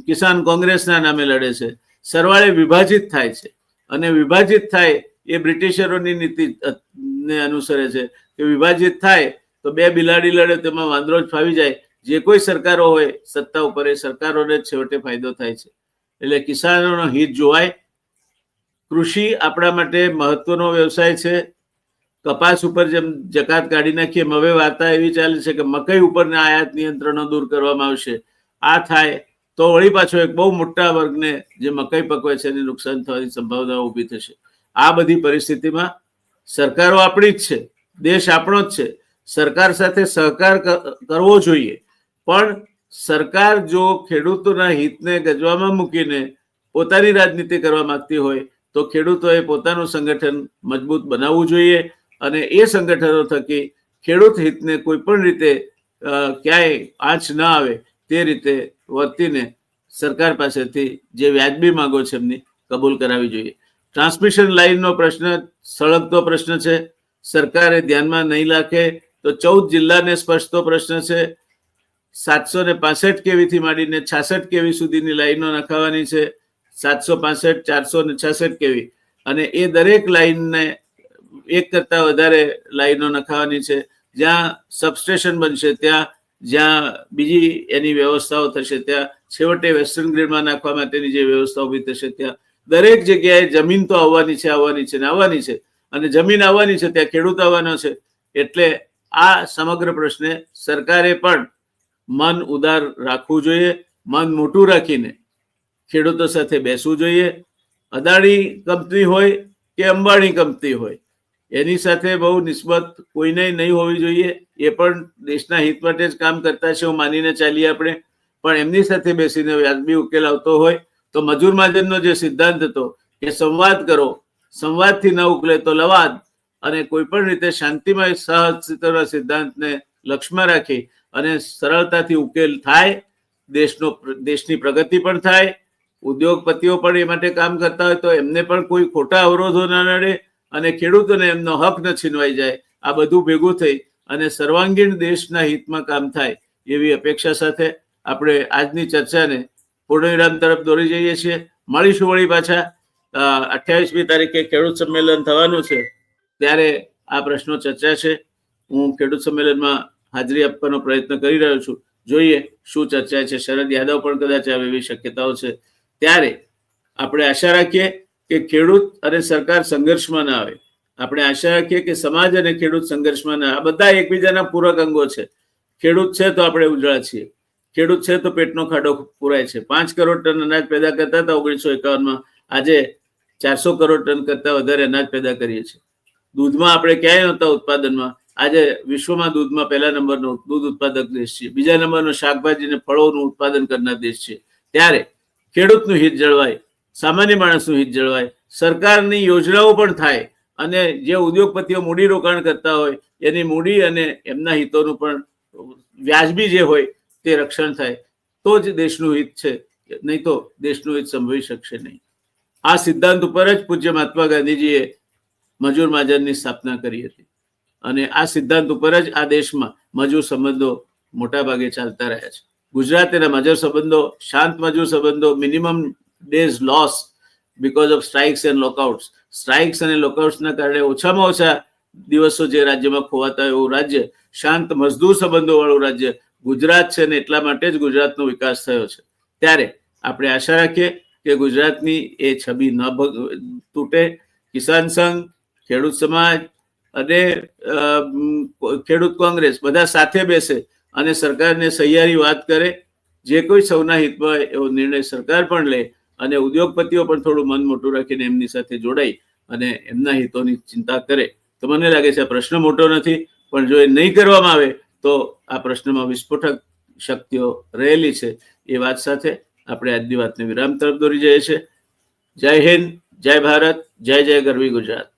કિસાન કોંગ્રેસના નામે લડે છે. સરવાળે વિભાજિત થાય છે અને વિભાજિત થાય એ બ્રિટિશરોની નીતિને અનુસરે છે કે વિભાજિત થાય તો 2 બિલાડી લડે તેમાં વાંદરો જ ફાવી જાય. જે કોઈ સરકારો હોય સત્તા ઉપર એ સરકારોને જ છેવટે ફાયદો થાય છે. એટલે કિસાનોનો હિત જોવાય. કૃષિ આપણા માટે મહત્વનો વ્યવસાય છે. કપાસ ઉપર જેમ જકાત કાઢી નાખીએ હવે વાર્તા એવી ચાલે છે કે મકઈ ઉપરના આયાત નિયંત્રણો દૂર કરવામાં આવશે. આ થાય તો વળી પાછો એક બહુ મોટા વર્ગને જે મકઈ પકવે છે એને નુકસાન થવાની સંભાવના ઊભી થશે. આ બધી પરિસ્થિતિમાં સરકારો આપણી જ છે, દેશ આપણો જ છે, સરકાર સાથે સહકાર કરવો જોઈએ. પણ સરકાર જો ખેડૂતોના હિતને ગજવામાં મૂકીને પોતાની રાજનીતિ કરવા માંગતી હોય તો ખેડૂતોએ પોતાનું સંગઠન મજબૂત બનાવવું જોઈએ અને એ સંગઠનો થકી ખેડૂત હિતને કોઈ પણ રીતે ક્યાંય આંચ ના આવે તે રીતે વર્તીને સરકાર પાસેથી જે વ્યાજબી માંગો છે એમની કબૂલ કરાવવી જોઈએ. ટ્રાન્સમિશન લાઇનનો પ્રશ્ન સળગતો પ્રશ્ન છે. સરકારે ધ્યાનમાં નહીં રાખે તો 14 જિલ્લાને સ્પર્શતો પ્રશ્ન છે. 765 કેવી થી માંડીને 66 કેવી સુધીની લાઈનો નખાવાની છે. 765, 466 કેવી, અને એ દરેક લાઈનને એક કરતા વધારે લાઈનો નખાવાની છે. જ્યાં સબસ્ટેશન બનશે ત્યાં, જ્યાં બીજી એની વ્યવસ્થાઓ થશે ત્યાં, છેવટે વેસ્ટર્ન ગ્રીડમાં નાખવા માટેની જે વ્યવસ્થા ઊભી થશે ત્યાં દરેક જગ્યાએ જમીન તો આવવાની છે અને જમીન આવવાની છે ત્યાં ખેડૂત આવવાનો છે. એટલે આ સમગ્ર પ્રશ્ને સરકારે પણ મન ઉદાર રાખવું જોઈએ, મન મોટું રાખીને ખેડૂતો સાથે બેસવું જોઈએ. અદાણી કંપની હોય કે અંબાણી કંપની હોય, એની સાથે બહુ નિસ્બત કોઈને નહીં હોવી જોઈએ. એ પણ દેશના હિત માટે જ કામ કરતા છે એવું માનીને ચાલીએ આપણે. પણ એમની સાથે બેસીને વ્યાજબી ઉકેલ આવતો હોય તો મજૂર મહાજનનો જે સિદ્ધાંત હતો કે સંવાદ કરો, સંવાદથી ન ઉકલે તો લવાદ, અને કોઈ પણ રીતે શાંતિમય સહઅસ્તિત્વના સિદ્ધાંતને લક્ષ્યમાં રાખી અને સરળતાથી ઉકેલ થાય, દેશની પ્રગતિ પણ થાય, ઉદ્યોગપતિઓ પણ એ માટે કામ કરતા હોય તો એમને પણ કોઈ ખોટા અવરોધો ના નડે અને ખેડૂતોને એમનો હક ન છીનવાઈ જાય. આ બધું ભેગું થઈ અને સર્વાંગીણ દેશના હિતમાં કામ થાય એવી અપેક્ષા સાથે આપણે આજની ચર્ચાને પૂર્ણવિરામ તરફ દોરી જઈએ છીએ. મળીશું વળી પાછા 28મી તારીખે ખેડૂત સંમેલન થવાનું છે, ત્યારે આ પ્રશ્નો ચર્ચા છે. હું ખેડૂત સંમેલનમાં હાજરી આપવાનો પ્રયત્ન કરી રહ્યો છું. જોઈએ શું ચર્ચા છે. શરદ યાદવ પણ કદાચ આવે એવી શક્યતાઓ છે. ત્યારે આપણે આશા રાખીએ કે ખેડૂત અને સરકાર સંઘર્ષમાં ના આવે. આપણે આશા રાખીએ કે સમાજ અને ખેડૂત સંઘર્ષમાં ના આવે. આ બધા એકબીજાના પૂરક અંગો છે. ખેડૂત છે તો આપણે ઉજળા છીએ, ખેડૂત છે તો પેટનો ખાડો પૂરાય છે. 5 કરોડ ટન અનાજ પેદા કરતા હતા 1951માં, આજે 400 કરોડ ટન કરતા વધારે અનાજ પેદા કરીએ છીએ. દૂધમાં આપણે ક્યાંય નહોતા ઉત્પાદનમાં, આજે વિશ્વમાં દૂધમાં પહેલા નંબરનો દૂધ ઉત્પાદક દેશ છે. બીજા નંબરનો શાકભાજી અને ફળોનું ઉત્પાદન કરનાર દેશ છે. ત્યારે ખેડૂતનું હિત જળવાય, સામાન્ય માણસનું હિત જળવાય, સરકારની યોજનાઓ પણ થાય અને જે ઉદ્યોગપતિઓ મૂડી રોકાણ કરતા હોય એની મૂડી અને એમના હિતોનું પણ વ્યાજબી જે હોય તે રક્ષણ થાય, તો જ દેશનું હિત છે. નહીં તો દેશનું હિત સંભવી શકશે નહીં. આ સિદ્ધાંત ઉપર જ પૂજ્ય મહાત્મા ગાંધીજીએ મજૂર મહાજનની સ્થાપના કરી હતી અને આ સિદ્ધાંત ઉપર જ આ દેશમાં મજૂર સંબંધો મોટા ભાગે ચાલતા રહ્યા છે. ગુજરાતના મજૂર સંબંધો શાંત મજૂર સંબંધો, minimum days loss because of strikes and lockouts. Strikes અને લોકઆઉટ્સના કારણે ઓછામાં ઓછા દિવસો જે રાજ્યમાં ખોવાતા હોય એવું રાજ્ય, શાંત મજદૂર સંબંધો વાળું રાજ્ય ગુજરાત છે ને એટલા માટે જ ગુજરાતનો વિકાસ થયો છે. ત્યારે આપણે આશા રાખીએ કે ગુજરાતની એ છબી ન તૂટે. કિસાન સંઘ, ખેડૂત સમાજ અને ખેડૂત કોંગ્રેસ બધા સાથે બેસે અને સરકારને સહિયારી વાત કરે. જે કોઈ સૌના હિતમાં હોય એવો નિર્ણય સરકાર પણ લે અને ઉદ્યોગપતિઓ પણ થોડું મન મોટું રાખીને એમની સાથે જોડાઈ અને એમના હિતોની ચિંતા કરે. તો મને લાગે છે આ પ્રશ્ન મોટો નથી, પણ જો એ નહીં કરવામાં આવે તો આ પ્રશ્નમાં વિસ્ફોટક શક્તિઓ રહેલી છે. એ વાત સાથે આપણે આજની વાતને વિરામ તરફ દોરી જઈએ છીએ. જય હિન્દ, જય ભારત, જય જય ગરવી ગુજરાત.